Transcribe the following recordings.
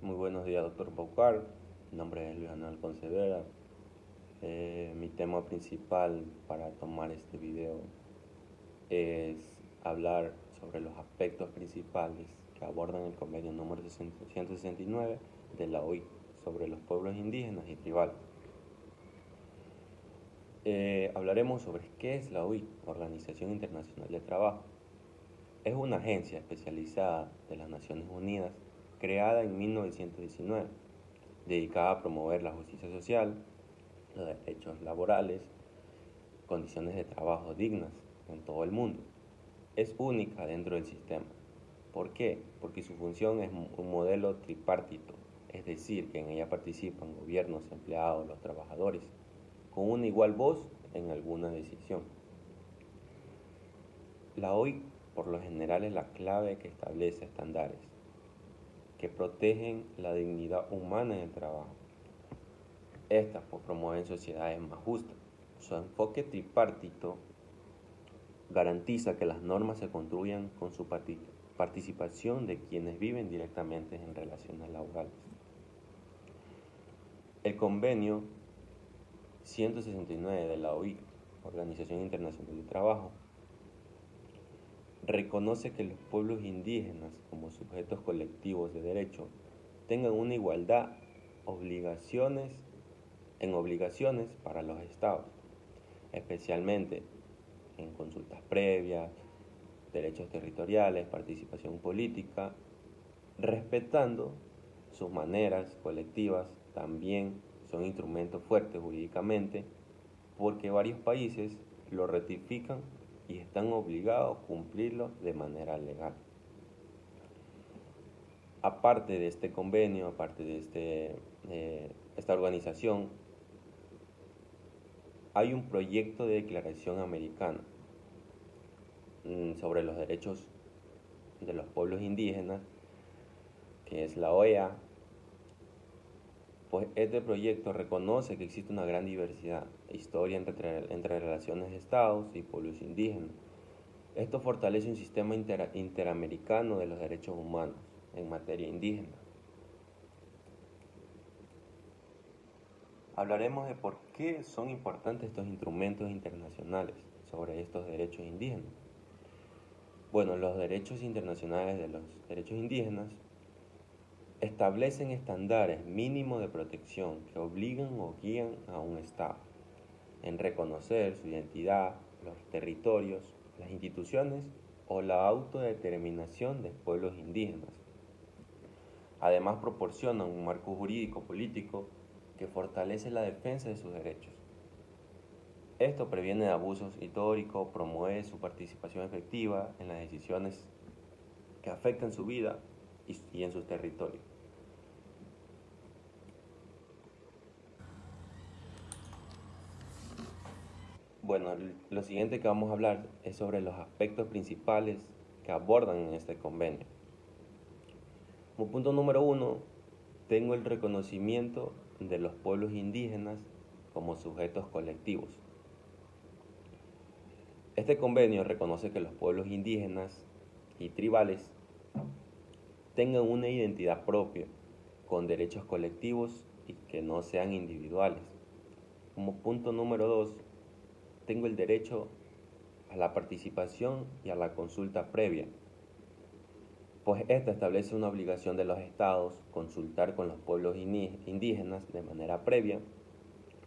Muy buenos días, doctor Paucar. Mi nombre es Luis Anuel Concevera. Mi tema principal para tomar este video es hablar sobre los aspectos principales que abordan el convenio número 169 de la OIT sobre los pueblos indígenas y tribales. Hablaremos sobre qué es la OIT, Organización Internacional del Trabajo. Es una agencia especializada de las Naciones Unidas creada en 1919, dedicada a promover la justicia social, los derechos laborales, condiciones de trabajo dignas en todo el mundo. Es única dentro del sistema. ¿Por qué? Porque su función es un modelo tripartito, es decir, que en ella participan gobiernos, empleados, los trabajadores, con una igual voz en alguna decisión. La OIT, por lo general, es la clave que establece estándares que protegen la dignidad humana en el trabajo. Estas promueven sociedades más justas. Su enfoque tripartito garantiza que las normas se construyan con su participación de quienes viven directamente en relaciones laborales. El convenio 169 de la OIT, Organización Internacional del Trabajo, reconoce que los pueblos indígenas como sujetos colectivos de derecho tengan una igualdad en obligaciones para los estados, especialmente en consultas previas, derechos territoriales, participación política, respetando sus maneras colectivas. También son instrumentos fuertes jurídicamente porque varios países lo ratifican y están obligados a cumplirlo de manera legal. Aparte de este convenio, aparte de esta organización, hay un proyecto de declaración americana sobre los derechos de los pueblos indígenas, que es la OEA. Pues este proyecto reconoce que existe una gran diversidad de historia entre relaciones de estados y pueblos indígenas. Esto fortalece un sistema interamericano de los derechos humanos en materia indígena. Hablaremos de por qué son importantes estos instrumentos internacionales sobre estos derechos indígenas. Bueno, los derechos internacionales de los derechos indígenas establecen estándares mínimos de protección que obligan o guían a un Estado en reconocer su identidad, los territorios, las instituciones o la autodeterminación de pueblos indígenas. Además, proporcionan un marco jurídico político que fortalece la defensa de sus derechos. Esto previene abusos históricos, promueve su participación efectiva en las decisiones que afectan su vida y en sus territorios. Bueno, lo siguiente que vamos a hablar es sobre los aspectos principales que abordan en este convenio. Como punto número 1, tengo el reconocimiento de los pueblos indígenas como sujetos colectivos. Este convenio reconoce que los pueblos indígenas y tribales tengan una identidad propia, con derechos colectivos y que no sean individuales. Como punto número 2, tengo el derecho a la participación y a la consulta previa, pues esta establece una obligación de los estados consultar con los pueblos indígenas de manera previa,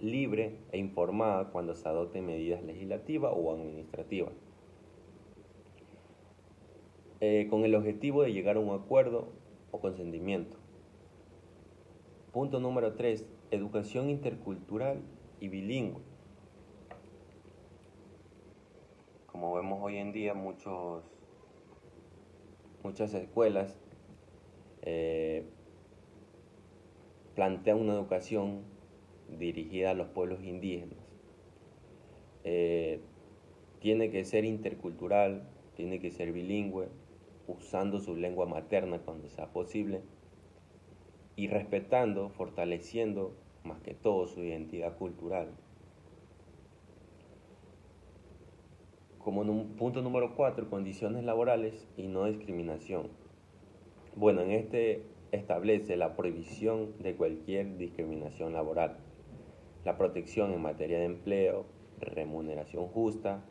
libre e informada cuando se adopten medidas legislativas o administrativas, con el objetivo de llegar a un acuerdo o consentimiento. Punto número 3, educación intercultural y bilingüe. Como vemos hoy en día, muchas escuelas eh, plantean una educación dirigida a los pueblos indígenas. Tiene que ser intercultural, tiene que ser bilingüe, usando su lengua materna cuando sea posible y respetando, fortaleciendo más que todo su identidad cultural. Como punto número 4, condiciones laborales y no discriminación. Bueno, en este establece la prohibición de cualquier discriminación laboral, la protección en materia de empleo, remuneración justa,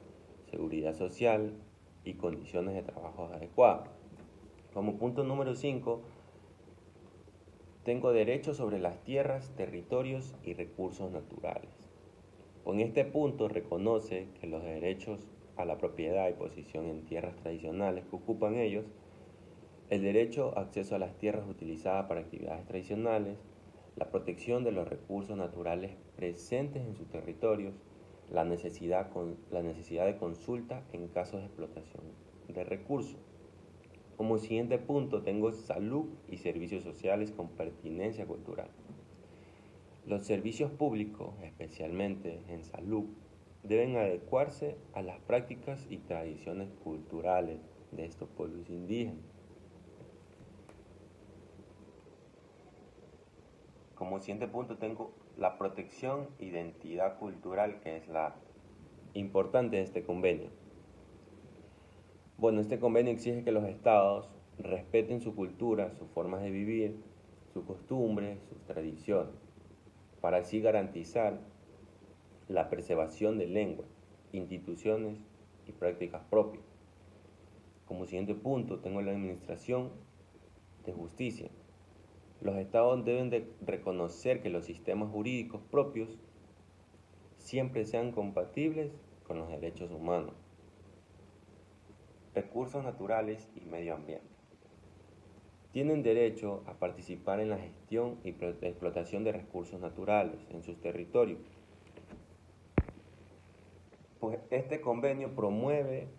seguridad social y condiciones de trabajo adecuadas. Como punto número 5, tengo derechos sobre las tierras, territorios y recursos naturales. Con este punto reconoce que los derechos a la propiedad y posesión en tierras tradicionales que ocupan ellos, el derecho a acceso a las tierras utilizadas para actividades tradicionales, la protección de los recursos naturales presentes en sus territorios, la necesidad de consulta en casos de explotación de recursos. Como siguiente punto tengo salud y servicios sociales con pertinencia cultural. Los servicios públicos, especialmente en salud, deben adecuarse a las prácticas y tradiciones culturales de estos pueblos indígenas. Como siguiente punto tengo la protección e identidad cultural, que es la importante de este convenio. Bueno, este convenio exige que los estados respeten su cultura, sus formas de vivir, sus costumbres, sus tradiciones, para así garantizar la preservación de lenguas, instituciones y prácticas propias. Como siguiente punto tengo la administración de justicia. Los estados deben de reconocer que los sistemas jurídicos propios siempre sean compatibles con los derechos humanos, recursos naturales y medio ambiente. Tienen derecho a participar en la gestión y explotación de recursos naturales en sus territorios. Pues este convenio promueve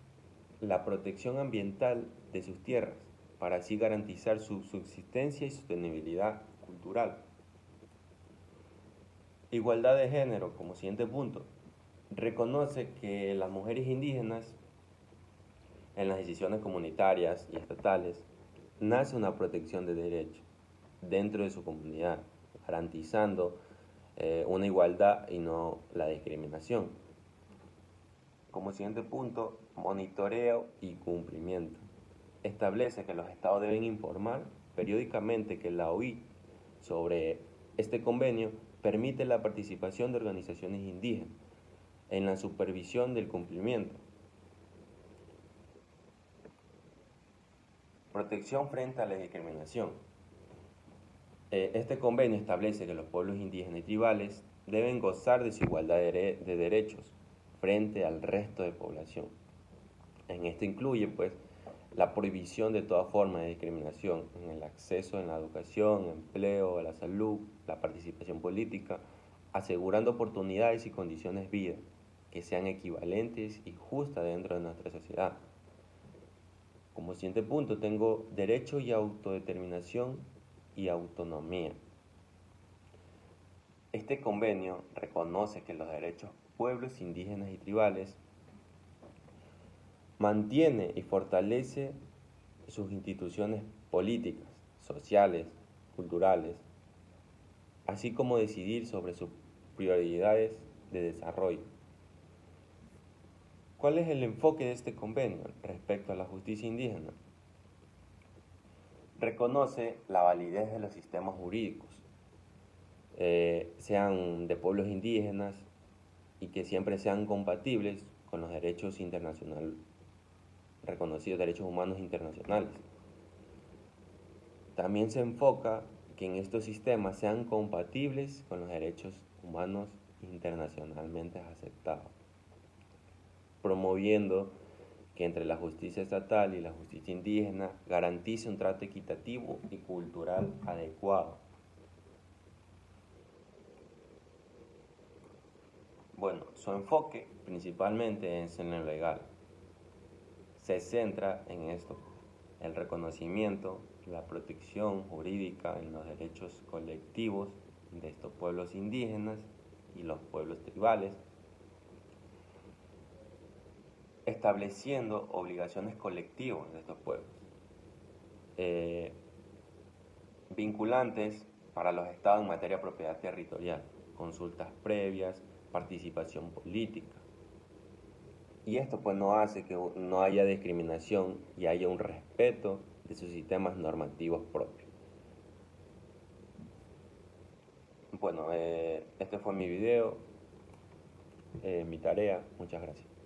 la protección ambiental de sus tierras para así garantizar su subsistencia y sostenibilidad cultural. Igualdad de género, como siguiente punto, reconoce que las mujeres indígenas en las decisiones comunitarias y estatales nace una protección de derechos dentro de su comunidad, garantizando una igualdad y no la discriminación. Como siguiente punto, monitoreo y cumplimiento. Establece que los estados deben informar periódicamente que la OIT sobre este convenio permite la participación de organizaciones indígenas en la supervisión del cumplimiento. Protección frente a la discriminación. Este convenio establece que los pueblos indígenas y tribales deben gozar de su igualdad de derechos frente al resto de población. En esto incluye, pues, la prohibición de toda forma de discriminación en el acceso en la educación, empleo, a la salud, la participación política, asegurando oportunidades y condiciones de vida que sean equivalentes y justas dentro de nuestra sociedad. Como siguiente punto tengo derecho y autodeterminación y autonomía. Este convenio reconoce que los derechos pueblos indígenas y tribales mantiene y fortalece sus instituciones políticas, sociales, culturales, así como decidir sobre sus prioridades de desarrollo. ¿Cuál es el enfoque de este convenio respecto a la justicia indígena? Reconoce la validez de los sistemas jurídicos, sean de pueblos indígenas y que siempre sean compatibles con los derechos internacionales, reconocidos derechos humanos internacionales. También se enfoca que en estos sistemas sean compatibles con los derechos humanos internacionalmente aceptados, promoviendo que entre la justicia estatal y la justicia indígena garantice un trato equitativo y cultural adecuado. Bueno, su enfoque principalmente es en lo legal. Se centra en esto, el reconocimiento, la protección jurídica en los derechos colectivos de estos pueblos indígenas y los pueblos tribales, estableciendo obligaciones colectivas de estos pueblos, vinculantes para los estados en materia de propiedad territorial, consultas previas, participación política. Y esto pues no hace que no haya discriminación y haya un respeto de sus sistemas normativos propios. Bueno, este fue mi video, mi tarea. Muchas gracias.